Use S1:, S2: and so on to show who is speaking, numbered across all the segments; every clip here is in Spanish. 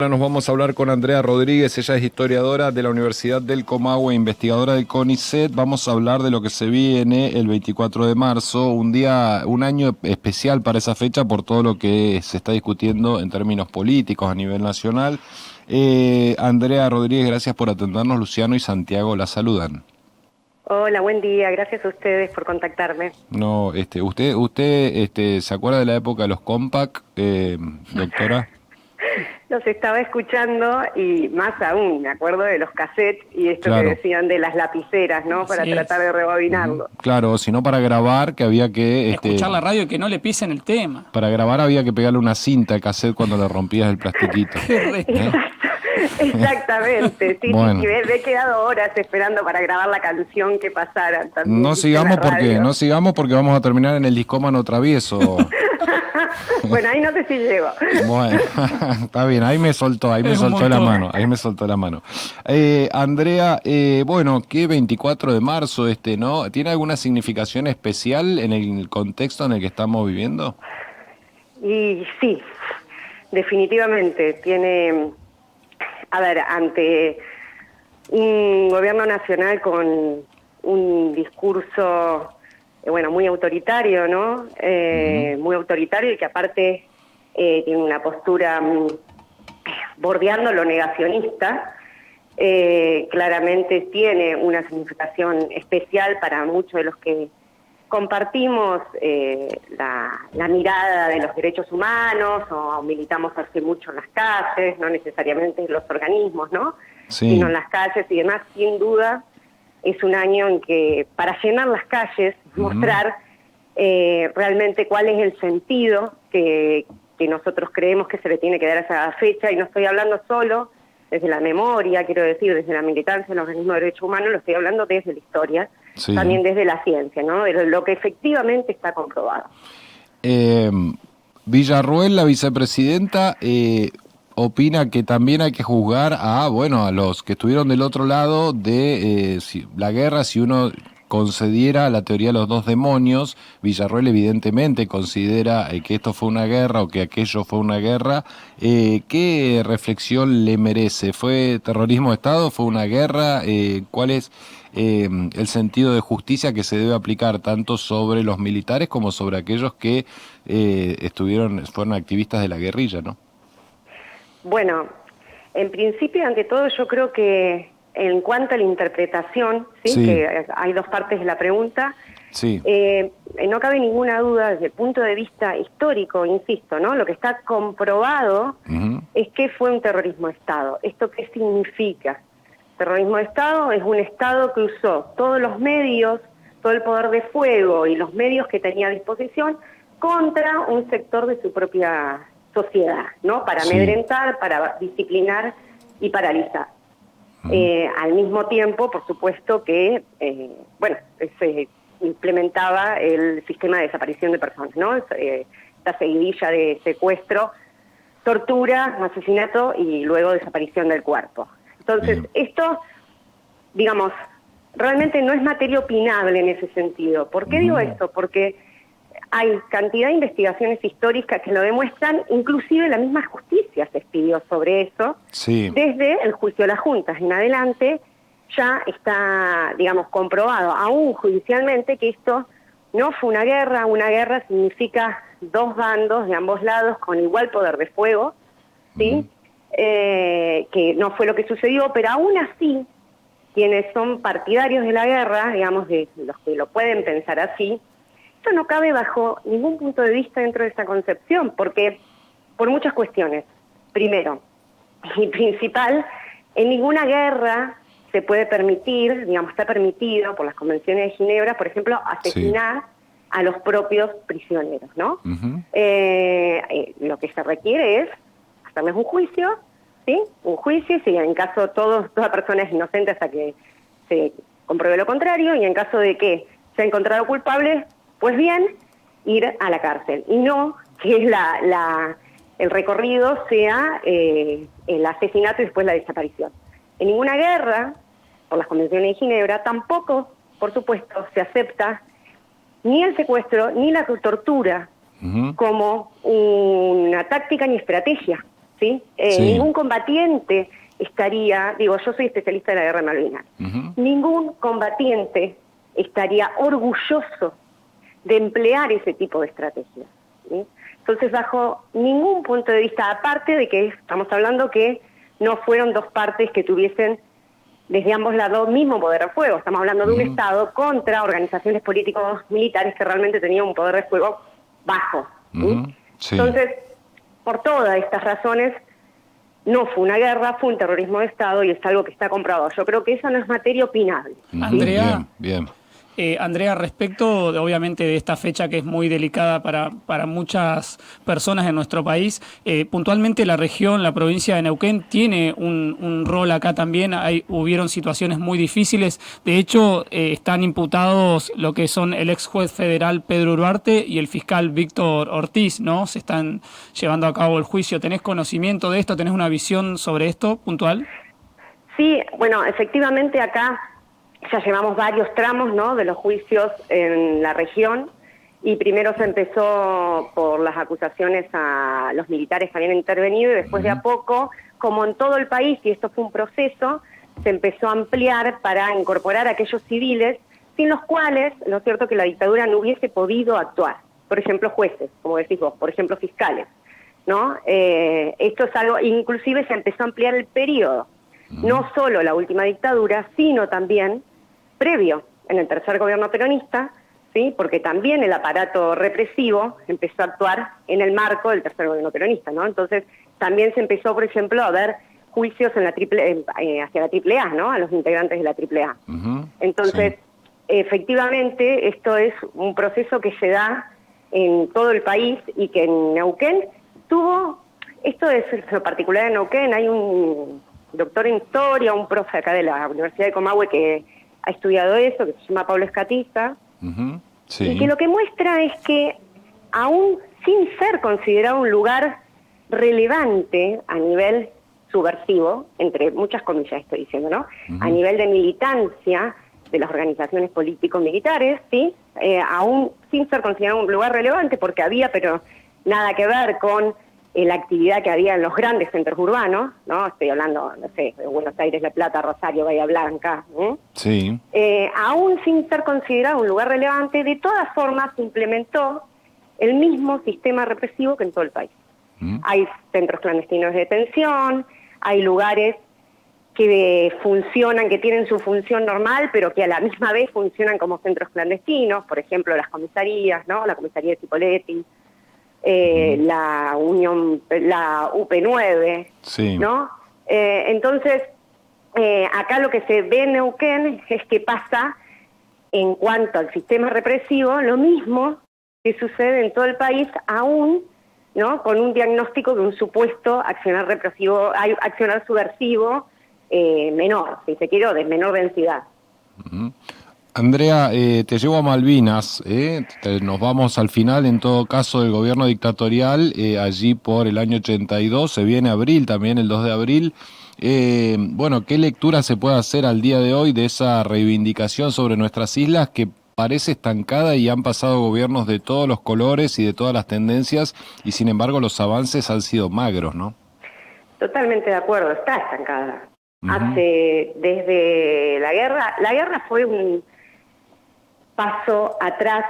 S1: Ahora nos vamos a hablar con Andrea Rodríguez, ella es historiadora de la Universidad del Comahue, investigadora del CONICET. Vamos a hablar de lo que se viene el 24 de marzo, un año especial para esa fecha por todo lo que se está discutiendo en términos políticos a nivel nacional. Andrea Rodríguez, gracias por atendernos. Luciano y Santiago la saludan.
S2: Hola, buen día. Gracias a ustedes por contactarme.
S1: No, usted ¿se acuerda de la época de los compact, doctora?
S2: Los estaba escuchando y más aún, me acuerdo de los cassettes y esto que
S1: Claro.
S2: decían de las lapiceras, ¿no? Para
S3: Sí.
S2: tratar de rebobinarlo.
S1: Claro, sino para grabar que había que...
S3: Escuchar la radio y que no le pisen el tema.
S1: Para grabar había que pegarle una cinta al cassette cuando le rompías el plastiquito.
S2: Exactamente, sí,
S1: Bueno.
S2: sí, me he quedado horas esperando para grabar la canción que pasara. También,
S1: No
S2: ¿viste? En
S1: sigamos
S2: la
S1: porque vamos a terminar en el discómano travieso.
S2: Bueno, ahí no sé si llego.
S1: Bueno, está bien, ahí me soltó la mano. Andrea, bueno, ¿qué 24 de marzo no? ¿Tiene alguna significación especial en el contexto en el que estamos viviendo?
S2: Y sí, definitivamente tiene, a ver, ante un gobierno nacional con un discurso, bueno, muy autoritario, ¿no? Muy autoritario y que aparte tiene una postura bordeando lo negacionista. Claramente tiene una significación especial para muchos de los que compartimos la mirada de los derechos humanos o militamos hace mucho en las calles, no necesariamente en los organismos, ¿no?
S1: Sí.
S2: Sino en las calles y demás. Sin duda es un año en que para llenar las calles, mostrar realmente cuál es el sentido que nosotros creemos que se le tiene que dar a esa fecha, y no estoy hablando solo desde la memoria, quiero decir, desde la militancia en los organismos de derechos humanos, lo estoy hablando desde la historia,
S1: Sí.
S2: también desde la ciencia, ¿no? De lo que efectivamente está comprobado.
S1: Villarroel, la vicepresidenta, opina que también hay que juzgar a los que estuvieron del otro lado de la guerra. Si uno concediera la teoría de los dos demonios, Villarroel evidentemente considera que esto fue una guerra o que aquello fue una guerra. ¿Qué reflexión le merece? ¿Fue terrorismo de Estado? ¿Fue una guerra? ¿Cuál es el sentido de justicia que se debe aplicar tanto sobre los militares como sobre aquellos que fueron activistas de la guerrilla, ¿no?
S2: Bueno, en principio, ante todo, yo creo que en cuanto a la interpretación, ¿sí?
S1: Sí.
S2: Que hay dos partes de la pregunta,
S1: Sí.
S2: no cabe ninguna duda desde el punto de vista histórico, insisto, ¿no? Lo que está comprobado es que fue un terrorismo de Estado. ¿Esto qué significa? Terrorismo de Estado es un Estado que usó todos los medios, todo el poder de fuego y los medios que tenía a disposición contra un sector de su propia sociedad, ¿no? Para
S1: Sí.
S2: amedrentar, para disciplinar y paralizar. Al mismo tiempo, por supuesto que, se implementaba el sistema de desaparición de personas, ¿no? Esta seguidilla de secuestro, tortura, asesinato y luego desaparición del cuerpo. Entonces, esto, digamos, realmente no es materia opinable en ese sentido. ¿Por qué digo esto? Porque hay cantidad de investigaciones históricas que lo demuestran, inclusive la misma justicia se expidió sobre eso.
S1: Sí.
S2: Desde el juicio de las juntas en adelante ya está, digamos, comprobado, aún judicialmente, que esto no fue una guerra significa dos bandos de ambos lados con igual poder de fuego, ¿sí? Que no fue lo que sucedió, pero aún así, quienes son partidarios de la guerra, digamos, de los que lo pueden pensar así, esto no cabe bajo ningún punto de vista dentro de esta concepción, porque por muchas cuestiones. Primero, y principal, en ninguna guerra se puede permitir, digamos, está permitido por las convenciones de Ginebra, por ejemplo, asesinar a los propios prisioneros, ¿no? Lo que se requiere es hacerles un juicio, ¿sí? Un juicio, si en caso toda persona es inocente hasta que se compruebe lo contrario, y en caso de que sea encontrado culpable, pues bien, ir a la cárcel. Y no que el recorrido sea el asesinato y después la desaparición. En ninguna guerra, por las convenciones de Ginebra, tampoco, por supuesto, se acepta ni el secuestro ni la tortura como una táctica ni estrategia, ¿sí?
S1: Sí.
S2: Ningún combatiente estaría, digo, yo soy especialista de la guerra de Malvinas, ningún combatiente estaría orgulloso de emplear ese tipo de estrategias, ¿sí? Entonces, bajo ningún punto de vista, aparte de que estamos hablando que no fueron dos partes que tuviesen desde ambos lados mismo poder de fuego, estamos hablando de un Estado contra organizaciones políticos militares que realmente tenían un poder de fuego bajo, ¿sí?
S1: Sí.
S2: Entonces, por todas estas razones, no fue una guerra, fue un terrorismo de Estado y es algo que está comprobado. Yo creo que eso no es materia opinable.
S3: Andrea,
S1: Bien.
S3: Andrea, respecto obviamente de esta fecha que es muy delicada para muchas personas en nuestro país, puntualmente la región, la provincia de Neuquén tiene un rol acá también. Hubieron situaciones muy difíciles. De hecho, están imputados lo que son el ex juez federal Pedro Uriarte y el fiscal Víctor Ortiz, ¿no? Se están llevando a cabo el juicio. ¿Tenés conocimiento de esto? ¿Tenés una visión sobre esto puntual?
S2: Sí, bueno, efectivamente acá ya llevamos varios tramos, ¿no?, de los juicios en la región, y primero se empezó por las acusaciones a los militares que habían intervenido y después de a poco, como en todo el país, y esto fue un proceso, se empezó a ampliar para incorporar a aquellos civiles sin los cuales, lo cierto, que la dictadura no hubiese podido actuar. Por ejemplo, jueces, como decís vos, por ejemplo, fiscales, ¿no? Esto es algo, inclusive se empezó a ampliar el periodo, no solo la última dictadura, sino también previo, en el tercer gobierno peronista, ¿sí? Porque también el aparato represivo empezó a actuar en el marco del tercer gobierno peronista, ¿no? Entonces, también se empezó, por ejemplo, a ver juicios en la hacia la AAA, ¿no?, a los integrantes de la AAA. Entonces, efectivamente, esto es un proceso que se da en todo el país y que en Neuquén tuvo, esto es lo particular de Neuquén, hay un doctor en historia, un profe acá de la Universidad de Comahue que ha estudiado eso, que se llama Pablo Escatista, y que lo que muestra es que aún sin ser considerado un lugar relevante a nivel subversivo, entre muchas comillas estoy diciendo, ¿no?, a nivel de militancia de las organizaciones político-militares, ¿sí?, aún sin ser considerado un lugar relevante, porque había, pero nada que ver con la actividad que había en los grandes centros urbanos, ¿no? Estoy hablando, no sé, de Buenos Aires, La Plata, Rosario, Bahía Blanca,
S1: Sí.
S2: Aún sin ser considerado un lugar relevante, de todas formas se implementó el mismo sistema represivo que en todo el país. Hay centros clandestinos de detención, hay lugares que funcionan, que tienen su función normal, pero que a la misma vez funcionan como centros clandestinos, por ejemplo, las comisarías, ¿no?, la comisaría de Cipolletti, la UP9,
S1: Sí.
S2: ¿no? Entonces, acá lo que se ve en Neuquén es que pasa, en cuanto al sistema represivo, lo mismo que sucede en todo el país, aún, ¿no?, con un diagnóstico de un supuesto accionar represivo, accionar subversivo menor, si se quiere, o de menor densidad.
S1: Andrea, te llevo a Malvinas, nos vamos al final, en todo caso, del gobierno dictatorial, allí por el año 82, se viene abril también, el 2 de abril. Bueno, ¿qué lectura se puede hacer al día de hoy de esa reivindicación sobre nuestras islas que parece estancada y han pasado gobiernos de todos los colores y de todas las tendencias y sin embargo los avances han sido magros, ¿no?
S2: Totalmente de acuerdo, está estancada. Desde la guerra fue un paso atrás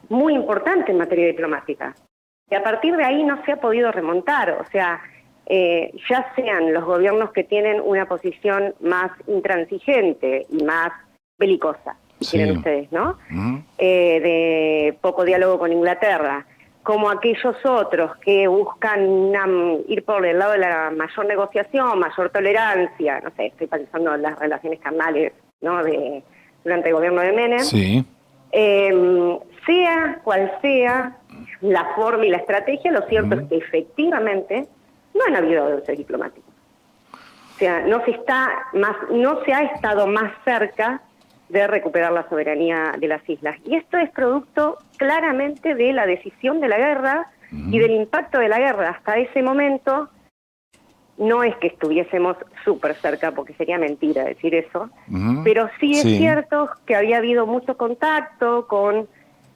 S2: muy importante en materia diplomática. Y a partir de ahí no se ha podido remontar, o sea, ya sean los gobiernos que tienen una posición más intransigente y más belicosa, si quieren ustedes, ¿no? De poco diálogo con Inglaterra, como aquellos otros que buscan ir por el lado de la mayor negociación, mayor tolerancia, no sé, estoy pensando en las relaciones carnales, ¿no?, durante el gobierno de Menem.
S1: Sí.
S2: Sea cual sea la forma y la estrategia, lo cierto es que efectivamente no han habido avances diplomáticos. O sea, no se ha estado más cerca de recuperar la soberanía de las islas. Y esto es producto claramente de la decisión de la guerra y del impacto de la guerra. Hasta ese momento no es que estuviésemos súper cerca, porque sería mentira decir eso, pero sí es cierto que había habido mucho contacto con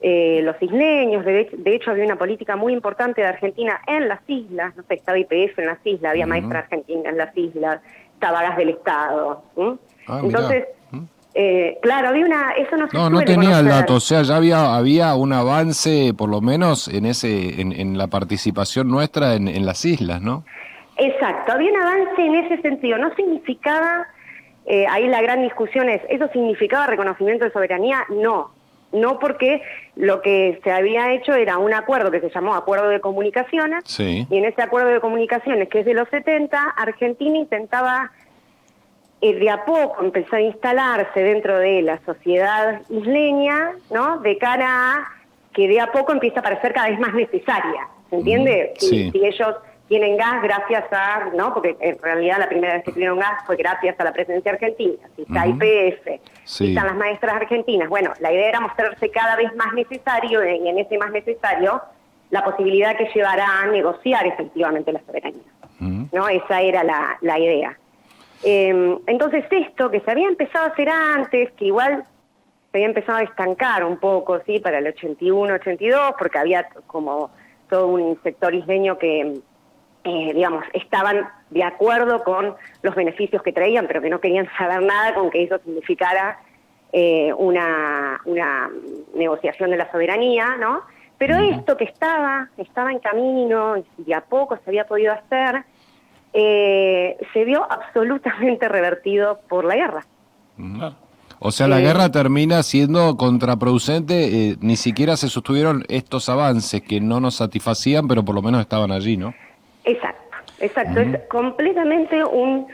S2: los isleños. De hecho había una política muy importante de Argentina en las islas, no sé, estaba YPF en las islas, había maestra argentina en las islas, estaba Gas del Estado. Entonces, claro, había eso no se
S1: No
S2: suele
S1: tenía el
S2: conocer.
S1: dato, o sea, ya había un avance, por lo menos, en la participación nuestra en las islas, ¿no?
S2: Exacto, había un avance en ese sentido. No significaba, ahí la gran discusión es, ¿eso significaba reconocimiento de soberanía? No, porque lo que se había hecho era un acuerdo que se llamó Acuerdo de Comunicaciones,
S1: Sí.
S2: y en ese Acuerdo de Comunicaciones, que es de los 70, Argentina intentaba de a poco empezar a instalarse dentro de la sociedad isleña, ¿no? De cara a que de a poco empieza a parecer cada vez más necesaria, ¿se entiende?
S1: Sí.
S2: Si ellos tienen gas gracias a, ¿no? Porque en realidad la primera vez que tuvieron gas fue gracias a la presencia argentina, si está YPF, si están las maestras argentinas. Bueno, la idea era mostrarse cada vez más necesario, y en ese más necesario, la posibilidad que llevará a negociar efectivamente la soberanía, ¿no? Esa era la idea. Entonces esto que se había empezado a hacer antes, que igual se había empezado a estancar un poco, ¿sí? Para el 81, 82, porque había como todo un sector isleño que, digamos, estaban de acuerdo con los beneficios que traían, pero que no querían saber nada con que eso significara una negociación de la soberanía, ¿no? Pero esto que estaba en camino, y de a poco se había podido hacer, se vio absolutamente revertido por la guerra.
S1: O sea, la guerra termina siendo contraproducente, ni siquiera se sostuvieron estos avances que no nos satisfacían, pero por lo menos estaban allí, ¿no?
S2: Exacto. Es completamente un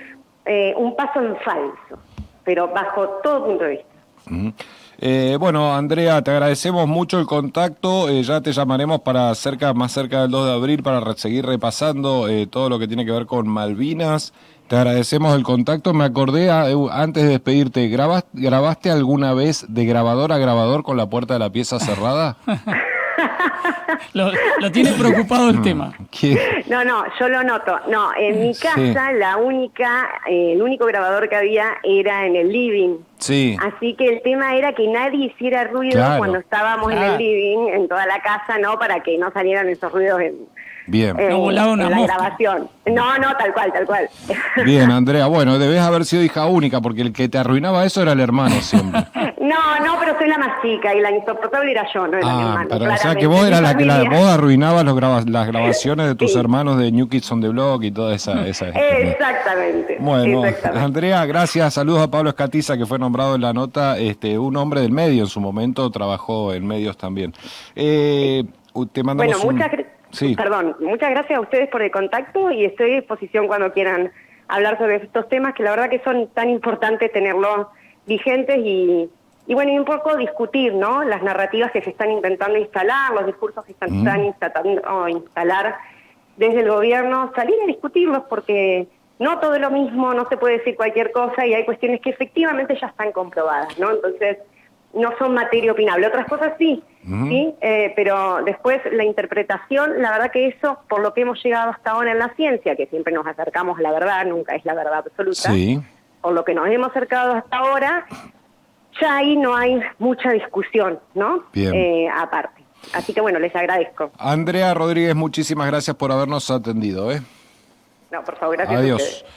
S2: paso en falso, pero bajo todo punto de vista.
S1: Bueno, Andrea, te agradecemos mucho el contacto, ya te llamaremos para más cerca del 2 de abril para seguir repasando todo lo que tiene que ver con Malvinas. Te agradecemos el contacto. Me acordé, antes de despedirte, ¿grabaste alguna vez de grabador a grabador con la puerta de la pieza cerrada?
S3: Lo tiene preocupado el tema.
S2: No, yo lo noto. No, en mi casa el único grabador que había era en el living.
S1: Sí.
S2: Así que el tema era que nadie hiciera ruido cuando estábamos en el living, en toda la casa, ¿no? Para que no salieran esos ruidos
S3: no volaba una
S2: en la
S3: mosca.
S2: grabación. No, tal cual.
S1: Bien, Andrea, bueno, debes haber sido hija única, porque el que te arruinaba eso era el hermano siempre.
S2: No, pero soy la más chica y la insoportable era yo, no era mi hermano.
S1: Pero o sea que vos eras la que vos arruinabas las grabaciones de tus hermanos de New Kids on the Block y toda esa
S2: Exactamente.
S1: Bueno, Andrea, gracias. Saludos a Pablo Escatiza, que fue nombrado en la nota, un hombre del medio en su momento, trabajó en medios también. Te mandamos
S2: muchas gracias a ustedes por el contacto y estoy a disposición cuando quieran hablar sobre estos temas que la verdad que son tan importantes tenerlos vigentes y bueno, y un poco discutir, ¿no? Las narrativas que se están intentando instalar, los discursos que están intentando instalar desde el gobierno, salir a discutirlos porque no todo es lo mismo, no se puede decir cualquier cosa y hay cuestiones que efectivamente ya están comprobadas, ¿no? Entonces, no son materia opinable. Otras cosas sí, ¿sí? Pero después la interpretación, la verdad que eso, por lo que hemos llegado hasta ahora en la ciencia, que siempre nos acercamos a la verdad, nunca es la verdad absoluta, por lo que nos hemos acercado hasta ahora, ya ahí no hay mucha discusión, ¿no? Aparte. Así que bueno, les agradezco.
S1: Andrea Rodríguez, muchísimas gracias por habernos atendido,
S2: No, por favor, gracias
S1: Adiós.
S2: a ustedes.